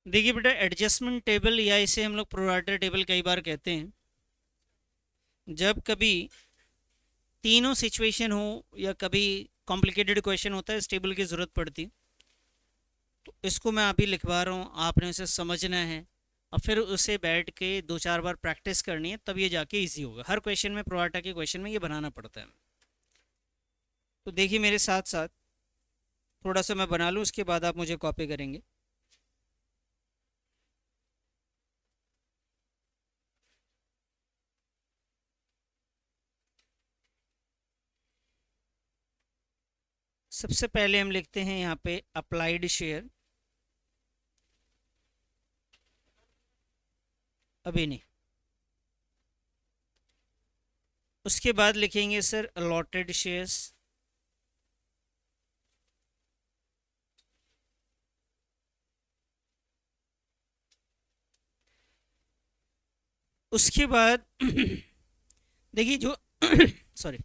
देखिए बेटा, adjustment table या इसे हम लोग प्रोराटा टेबल कई बार कहते हैं, जब कभी तीनों सिचुएशन हो या कभी कॉम्प्लिकेटेड क्वेश्चन होता है, इस टेबल की ज़रूरत पड़ती। तो इसको मैं अभी लिखवा रहा हूँ, आपने उसे समझना है और फिर उसे बैठ के दो चार बार प्रैक्टिस करनी है, तब ये जाके इजी होगा। हर क्वेश्चन में, प्रोराटा के क्वेश्चन में ये बनाना पड़ता है। तो देखिए मेरे साथ साथ, थोड़ा सा मैं बना लूँ, उसके बाद आप मुझे कॉपी करेंगे। सबसे पहले हम लिखते हैं यहाँ पे अप्लाइड शेयर। अभी नहीं। उसके बाद लिखेंगे सर अलॉटेड शेयर्स। उसके बाद देखिए जो सॉरी,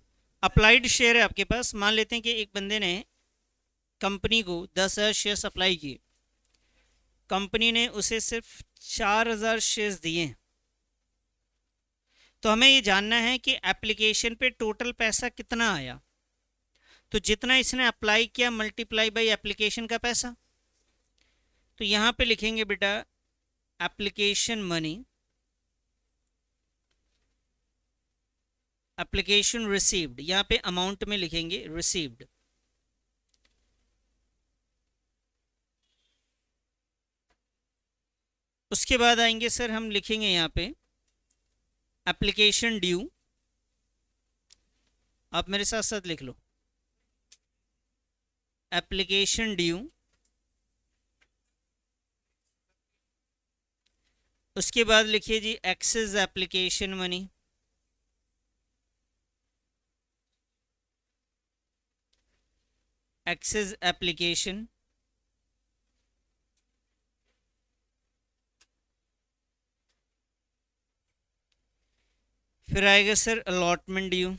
अप्लाइड शेयर है आपके पास। मान लेते हैं कि एक बंदे ने कंपनी को 10,000 शेयर अप्लाई किए, कंपनी ने उसे सिर्फ 4,000 शेयर्स दिए। तो हमें ये जानना है कि एप्लीकेशन पे टोटल पैसा कितना आया। तो जितना इसने अप्लाई किया मल्टीप्लाई बाई एप्लीकेशन का पैसा। तो यहाँ पे लिखेंगे बेटा एप्लीकेशन मनी, एप्लीकेशन रिसीव्ड। यहाँ पे अमाउंट में लिखेंगे रिसीव्ड। उसके बाद आएंगे सर, हम लिखेंगे यहाँ पे एप्लीकेशन ड्यू। आप मेरे साथ साथ लिख लो, एप्लीकेशन ड्यू। उसके बाद लिखिए जी access application money. Access application. फिर आएगा सर अलॉटमेंट ड्यू।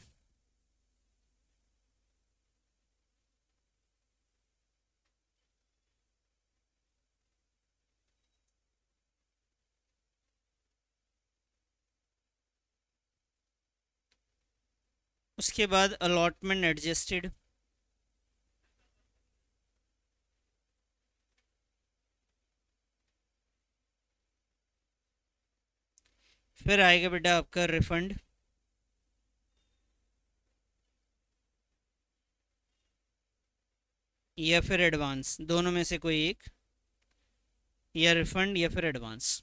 उसके बाद अलॉटमेंट एडजस्टेड। फिर आएगा बेटा आपका रिफंड। या फिर एडवांस, दोनों में से कोई एक, या रिफंड या फिर एडवांस।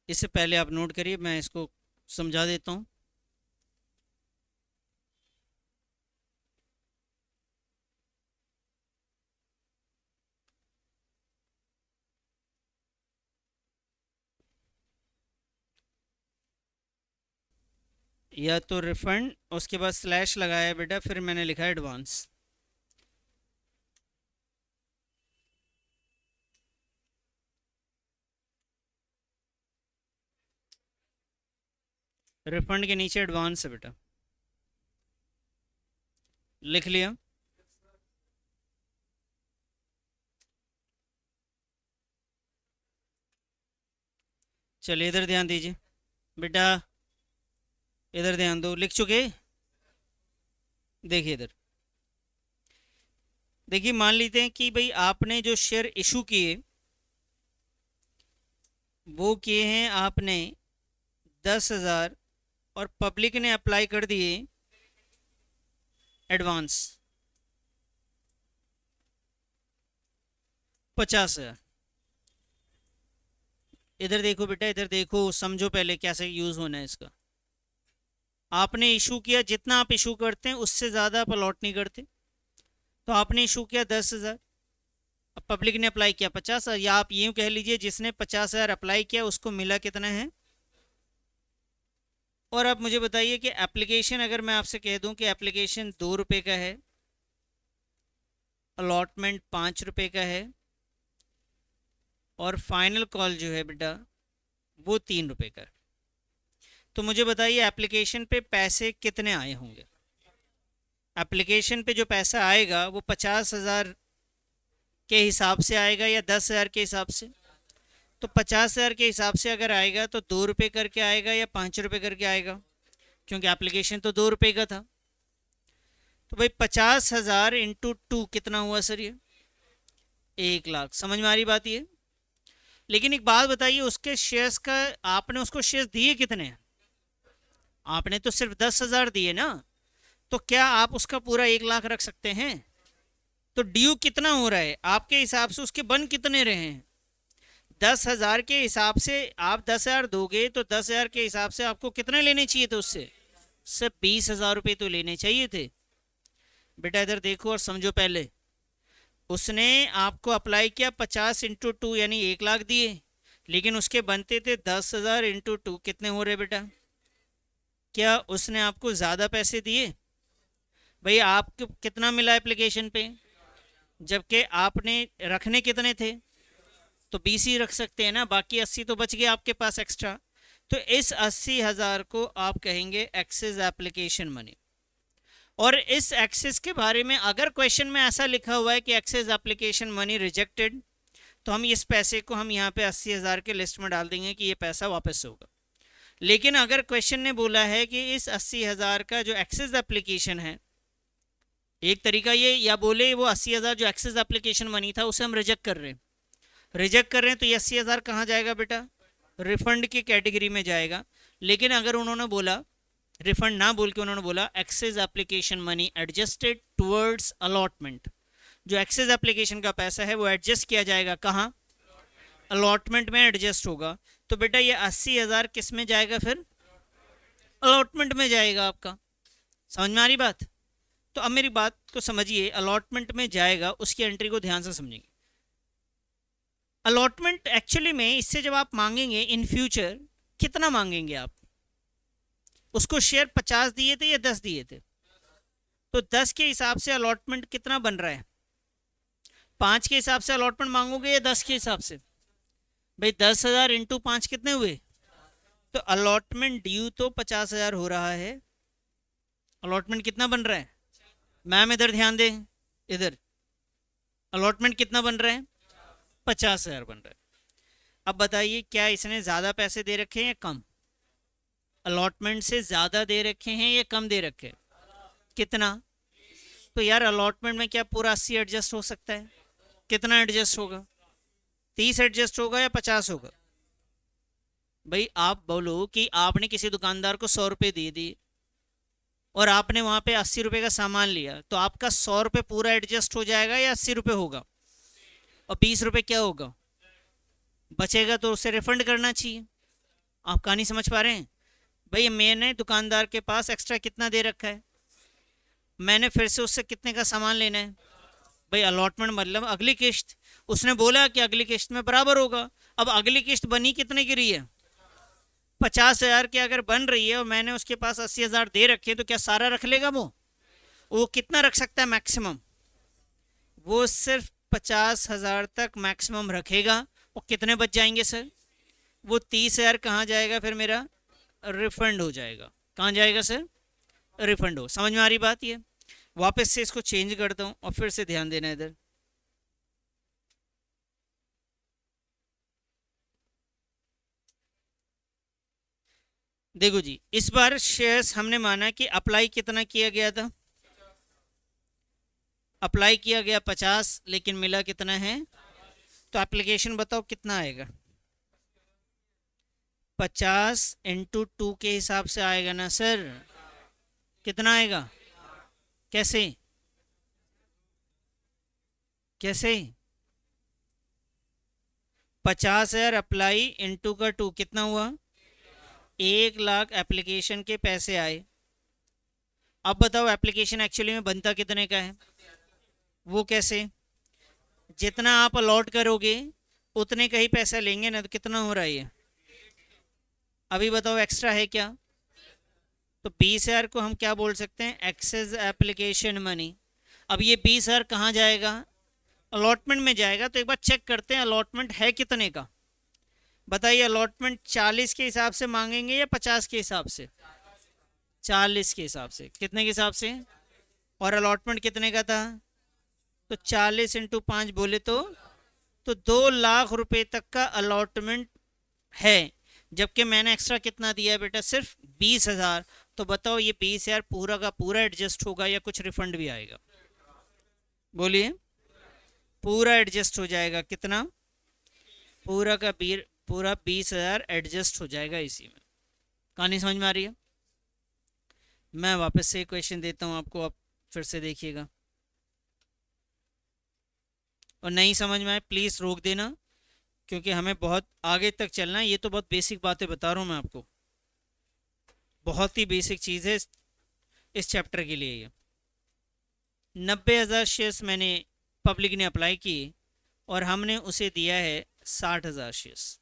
इससे पहले आप नोट करिए, मैं इसको समझा देता हूँ। या तो रिफंड, उसके बाद स्लैश लगाया बेटा, फिर मैंने लिखा एडवांस। रिफंड के नीचे एडवांस है बेटा, लिख लिया। चलिए इधर ध्यान दीजिए बेटा, इधर ध्यान दो। लिख चुके? देखिए इधर, देखिए मान लेते हैं कि भाई आपने जो शेयर इशू किए वो किए हैं आपने 10,000, और पब्लिक ने अप्लाई कर दिए एडवांस 50,000। इधर देखो बेटा, इधर देखो, समझो पहले कैसे यूज होना है इसका। आपने इशू किया, जितना आप इशू करते हैं उससे ज़्यादा आप अलॉट नहीं करते। तो आपने इशू किया 10,000, अब पब्लिक ने अप्लाई किया 50,000, या आप यूँ कह लीजिए जिसने 50,000 अप्लाई किया उसको मिला कितना है। और अब मुझे बताइए कि एप्लीकेशन, अगर मैं आपसे कह दूं कि एप्लीकेशन 2 रुपये का है, अलॉटमेंट 5 रुपये का है, और फाइनल कॉल जो है बेटा वो 3 रुपये का है, तो मुझे बताइए एप्लीकेशन पे पैसे कितने आए होंगे। एप्लीकेशन पे जो पैसा आएगा वो 50,000 के हिसाब से आएगा या 10,000 के हिसाब से? तो 50,000 के हिसाब से अगर आएगा तो 2 रुपये करके आएगा या 5 रुपये करके आएगा, क्योंकि एप्लीकेशन तो 2 रुपये का था। तो भाई 50,000 इंटू 2 कितना हुआ सर? ये 1,00,000। समझ में आ रही बात ये? लेकिन एक बात बताइए, उसके शेयर्स का आपने उसको शेयर्स दिए कितने? आपने तो सिर्फ 10,000 दिए ना, तो क्या आप उसका पूरा 1,00,000 रख सकते हैं? तो ड्यू कितना हो रहा है आपके हिसाब से? उसके बन कितने रहे हैं? 10,000 के हिसाब से आप 10,000 दोगे तो 10,000 के हिसाब से आपको कितने लेने चाहिए थे उससे? सिर्फ 20,000 रुपये तो लेने चाहिए थे। बेटा इधर देखो और समझो। पहले उसने आपको अप्लाई किया 50 इंटू 2 यानी 1,00,000 दिए, लेकिन उसके बनते थे 10,000 इंटू 2 कितने हो रहे बेटा? क्या उसने आपको ज़्यादा पैसे दिए? भाई आपको कितना मिला एप्लीकेशन पे, जबकि आपने रखने कितने थे? तो 20 ही रख सकते हैं ना, बाकी 80 तो बच गए आपके पास एक्स्ट्रा। तो इस 80,000 को आप कहेंगे एक्सेस एप्लीकेशन मनी। और इस एक्सेस के बारे में अगर क्वेश्चन में ऐसा लिखा हुआ है कि एक्सेस एप्लीकेशन मनी रिजेक्टेड, तो हम इस पैसे को हम यहाँ पे 80,000 के लिस्ट में डाल देंगे कि ये पैसा वापस होगा। लेकिन अगर क्वेश्चन ने बोला है कि इस 80,000 का जो एक्सेस एप्लीकेशन है, एक तरीका ये, या बोले वो 80,000 जो एक्सेस एप्लीकेशन मनी था उसे हम रिजेक्ट कर रहे हैं, तो ये 80,000 कहाँ जाएगा बेटा? रिफंड की कैटेगरी में जाएगा। लेकिन अगर उन्होंने बोला, रिफंड ना बोल के उन्होंने बोला excess application money adjusted towards allotment, जो एक्सेस एप्लीकेशन का पैसा है वो एडजस्ट किया जाएगा कहाँ? अलॉटमेंट में एडजस्ट होगा। तो बेटा ये 80,000 किस में जाएगा फिर? अलॉटमेंट में जाएगा आपका। समझ में आ रही बात? तो अब मेरी बात को समझिए, अलॉटमेंट में जाएगा, उसकी एंट्री को ध्यान से समझेंगे। अलॉटमेंट एक्चुअली में इससे जब आप मांगेंगे इन फ्यूचर, कितना मांगेंगे आप? उसको शेयर 50 दिए थे या 10 दिए थे? तो 10 के हिसाब से अलॉटमेंट कितना बन रहा है? 5 के हिसाब से अलॉटमेंट मांगोगे या 10 के हिसाब से? भाई 10,000 इंटू 5 कितने हुए? तो अलॉटमेंट ड्यू तो 50,000 हो रहा है। अलॉटमेंट कितना बन रहा है? मैम इधर ध्यान दें, इधर अलॉटमेंट कितना बन रहा है? 50,000 बन रहा है। अब बताइए क्या इसने ज़्यादा पैसे दे रखे हैं या कम? अलॉटमेंट से ज़्यादा दे रखे हैं या कम दे रखे हैं? कितना? तो यार अलॉटमेंट में क्या पूरा 80 एडजस्ट हो सकता है? कितना एडजस्ट होगा? 30 एडजस्ट होगा या 50 होगा? भाई आप बोलो कि आपने किसी दुकानदार को 100 रुपये दे दिए और आपने वहाँ पे 80 रुपये का सामान लिया, तो आपका 100 रुपये पूरा एडजस्ट हो जाएगा या 80 रुपये होगा? और 20 रुपये क्या होगा? बचेगा तो उसे रिफंड करना चाहिए। आप कहानी समझ पा रहे हैं? भाई मैंने दुकानदार के पास एक्स्ट्रा कितना दे रखा है, मैंने फिर से उससे कितने का सामान लेना है? भाई अलॉटमेंट मतलब अगली किश्त, उसने बोला कि अगली किश्त में बराबर होगा। अब अगली किश्त बनी कितने की रही है? 50,000 की अगर बन रही है और मैंने उसके पास 80,000 दे रखे, तो क्या सारा रख लेगा वो कितना रख सकता है मैक्सिमम? वो सिर्फ 50,000 तक मैक्सिमम रखेगा। और कितने बच जाएंगे सर? वो 30,000 कहाँ जाएगा फिर मेरा? रिफंड हो जाएगा। कहाँ जाएगा सर? रिफंड हो। समझ में आ रही बात? ये वापस से इसको चेंज करता हूँ और फिर से ध्यान देना इधर। देखो जी, इस बार शेयर्स हमने माना कि अप्लाई कितना किया गया था? अप्लाई किया गया 50, लेकिन मिला कितना है? तो एप्लीकेशन बताओ कितना आएगा? 50 इंटू 2 के हिसाब से आएगा ना सर? कितना आएगा? कैसे? कैसे? 50,000 अप्लाई इंटू का 2 कितना हुआ? 1,00,000 एप्लीकेशन के पैसे आए। अब बताओ एप्लीकेशन एक्चुअली में बनता कितने का है? वो कैसे? जितना आप अलॉट करोगे उतने का ही पैसा लेंगे ना, तो कितना हो रहा है ये? अभी बताओ एक्स्ट्रा है क्या? तो 20,000 को हम क्या बोल सकते हैं? Excess application money. अब ये 20,000 कहाँ जाएगा? अलॉटमेंट में जाएगा। तो एक बार चेक करते हैं अलॉटमेंट है कितने का। बताइए अलॉटमेंट 40 के हिसाब से मांगेंगे या 50 के हिसाब से? 40 के हिसाब से। कितने के हिसाब से? और अलॉटमेंट कितने का था? तो 40 × 5 बोले तो 2 लाख रुपए तक का अलॉटमेंट है, जबकि मैंने एक्स्ट्रा कितना दिया है बेटा, सिर्फ 20,000। तो बताओ ये 20,000 पूरा का पूरा एडजस्ट होगा या कुछ रिफंड भी आएगा? बोलिए। पूरा एडजस्ट हो जाएगा, कितना? पूरा का पूरा 20,000 एडजस्ट हो जाएगा इसी में। कहानी समझ में आ रही है? मैं वापस से क्वेश्चन देता हूँ आपको, आप फिर से देखिएगा, और नहीं समझ में आए प्लीज़ रोक देना, क्योंकि हमें बहुत आगे तक चलना है। ये तो बहुत बेसिक बातें बता रहा हूँ मैं आपको, बहुत ही बेसिक चीज़ है इस चैप्टर के लिए। ये 90,000 शेयर्स मैंने पब्लिक ने अप्लाई किए और हमने उसे दिया है 60,000 शेयर्स।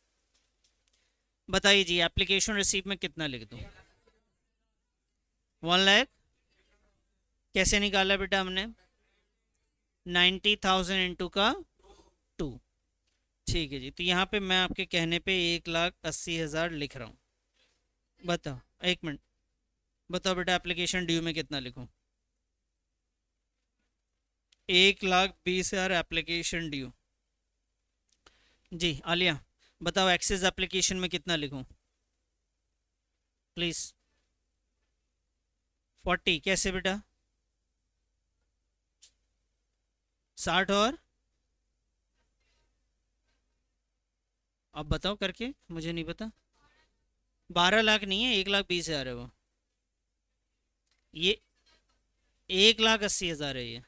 बताइए जी, एप्लीकेशन रिसीव में कितना लिख दूँ? 1 लाख। कैसे निकाला बेटा हमने? 90,000 इंटू का 2। ठीक है जी, तो यहाँ पे मैं आपके कहने पे 1,80,000 लिख रहा हूँ। बताओ, एक मिनट, बताओ बेटा एप्लीकेशन ड्यू में कितना लिखूँ? 1,20,000 एप्लीकेशन ड्यू। जी आलिया बताओ, एक्सेस एप्लीकेशन में कितना लिखूँ प्लीज़? 40। कैसे बेटा? 60 और अब बताओ करके, मुझे नहीं पता। 12 लाख नहीं है, 1,20,000 है वो। ये 1,80,000 है ये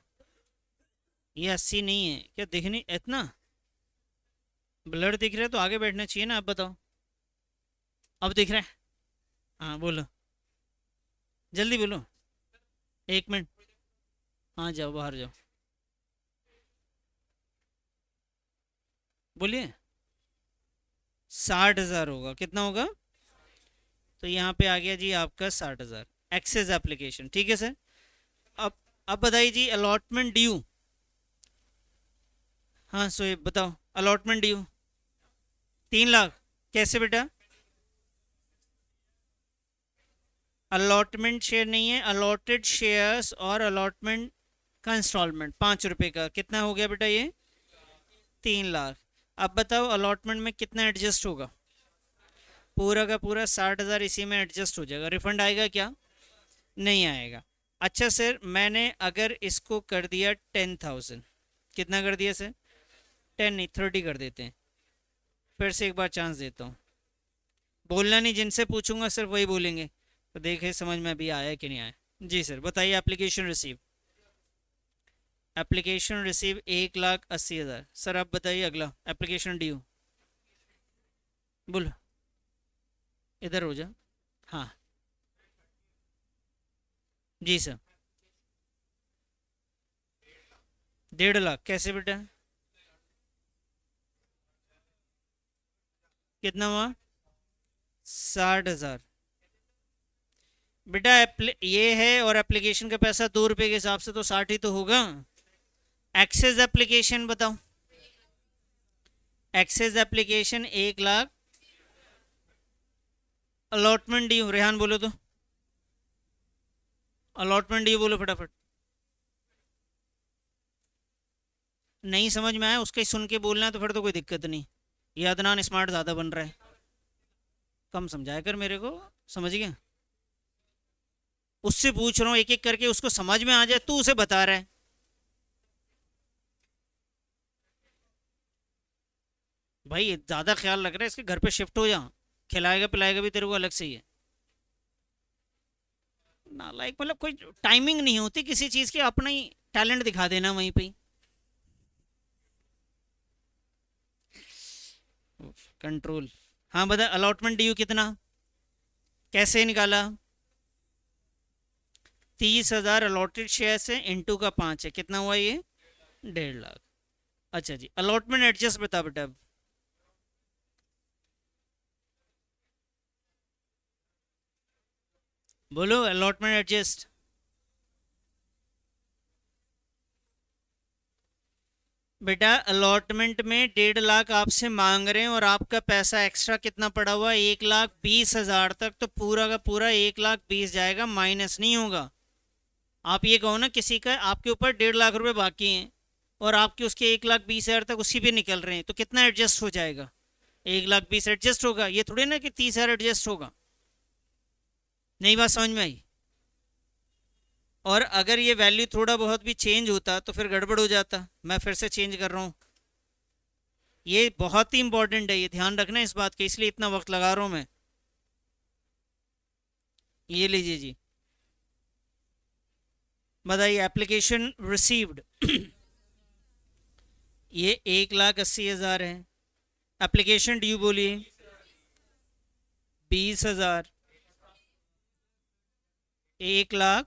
80 नहीं है क्या? दिखनी इतना ब्लड दिख रहा है तो आगे बैठना चाहिए ना। अब बताओ, अब दिख रहा है? हाँ बोलो, जल्दी बोलो, 1 मिनट। हाँ जाओ, बाहर जाओ, बोलिए। 60,000 होगा, कितना होगा? तो यहाँ पे आ गया जी आपका 60,000 एक्सेस एप्लीकेशन। ठीक है सर। अब अब बताइए जी अलॉटमेंट ड्यू। हाँ सोएब बताओ, अलॉटमेंट ड्यू 3 लाख। कैसे बेटा? अलॉटमेंट शेयर नहीं है, अलॉटेड शेयर्स और अलॉटमेंट का इंस्टॉलमेंट 5 रुपए का, कितना हो गया बेटा ये? 3 लाख। अब बताओ अलॉटमेंट में कितना एडजस्ट होगा? पूरा का पूरा 60,000 इसी में एडजस्ट हो जाएगा। रिफंड आएगा क्या? नहीं आएगा। अच्छा सर, मैंने अगर इसको कर दिया 10,000, कितना कर दिया सर? 10 नहीं 30 कर देते हैं। फिर से एक बार चांस देता हूँ, बोलना नहीं, जिनसे पूछूंगा सिर्फ वही बोलेंगे, तो देखे समझ में अभी आया कि नहीं आया। जी सर बताइए, application receive. Application receive 1,80,000। Sir आप बताइए अगला एप्लीकेशन ड्यू। बोलो, इधर हो जा। हाँ जी सर। 1.5 लाख। कैसे बेटा? कितना हुआ? 60,000। बेटा ये है और एप्लीकेशन का पैसा 2 रुपए के हिसाब से तो 60 ही तो होगा। एक्सेस एप्लीकेशन बताओ। Excess application 1 lakh. Allotment due Rehan बोलो तो, अलॉटमेंट ड्यू बोलो फटाफट। नहीं समझ में आया उसका ही सुन के बोलना है तो फिर तो कोई दिक्कत नहीं। ये अदनान स्मार्ट ज़्यादा बन रहा है, कम समझाया कर मेरे को, समझ गया? उससे पूछ रहा हूँ एक एक करके, उसको समझ में आ जाए, तू उसे बता रहा है। भाई ज़्यादा ख्याल लग रहा है इसके, घर पे शिफ्ट हो जा, खिलाएगा पिलाएगा भी तेरे को अलग से ही है। ना लाइक मतलब कोई टाइमिंग नहीं होती किसी चीज़ की, अपना ही टैलेंट दिखा देना वहीं पे। कंट्रोल। हाँ बता, अलॉटमेंट ड्यू कितना? कैसे निकाला? 30,000 अलॉटेड शेयर से इंटू का 5 है, कितना हुआ ये? 1.5 लाख। अच्छा जी, अलॉटमेंट एडजस्ट बता बेटा अब। बोलो अलॉटमेंट एडजस्ट। बेटा अलॉटमेंट में 1.5 लाख आपसे मांग रहे हैं और आपका पैसा एक्स्ट्रा कितना पड़ा हुआ है? 1,20,000 तक, तो पूरा का पूरा 1,20,000 जाएगा, माइनस नहीं होगा। आप ये कहो ना किसी का आपके ऊपर 1.5 लाख रुपए बाकी हैं, और आपके उसके 1,20,000 तक उसी पे निकल रहे हैं, तो कितना एडजस्ट हो जाएगा? 1,20,000 एडजस्ट होगा, ये थोड़े ना कि 30,000 एडजस्ट होगा। नई बात समझ में आई? और अगर ये वैल्यू थोड़ा बहुत भी चेंज होता तो फिर गड़बड़ हो जाता। मैं फिर से चेंज कर रहा हूँ, ये बहुत ही इंपॉर्टेंट है, ये ध्यान रखना इस बात का, इसलिए इतना वक्त लगा रहा हूँ मैं। ये लीजिए जी, बताइए एप्लीकेशन रिसीव्ड ये 1,80,000 है। एप्लीकेशन ड्यू बोलिए 20,000, 1,00,000।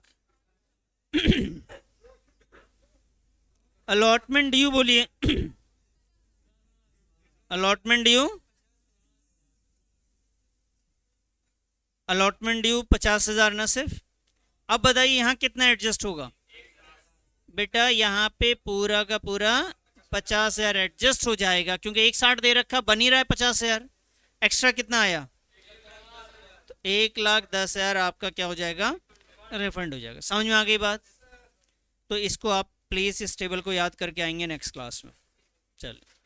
अलॉटमेंट ड्यू बोलिए अलॉटमेंट ड्यू 50,000 ना सिर्फ। अब बताइए यहाँ कितना एडजस्ट होगा? बेटा यहाँ पे पूरा का पूरा 50,000 एडजस्ट हो जाएगा, क्योंकि 1,60 दे रखा, बन ही रहा है 50,000। एक्स्ट्रा कितना आया? तो 1,10,000 आपका क्या हो जाएगा? रिफंड हो जाएगा। समझ में आ गई बात? तो इसको आप प्लीज इस टेबल को याद करके आएंगे नेक्स्ट क्लास में। चलिए।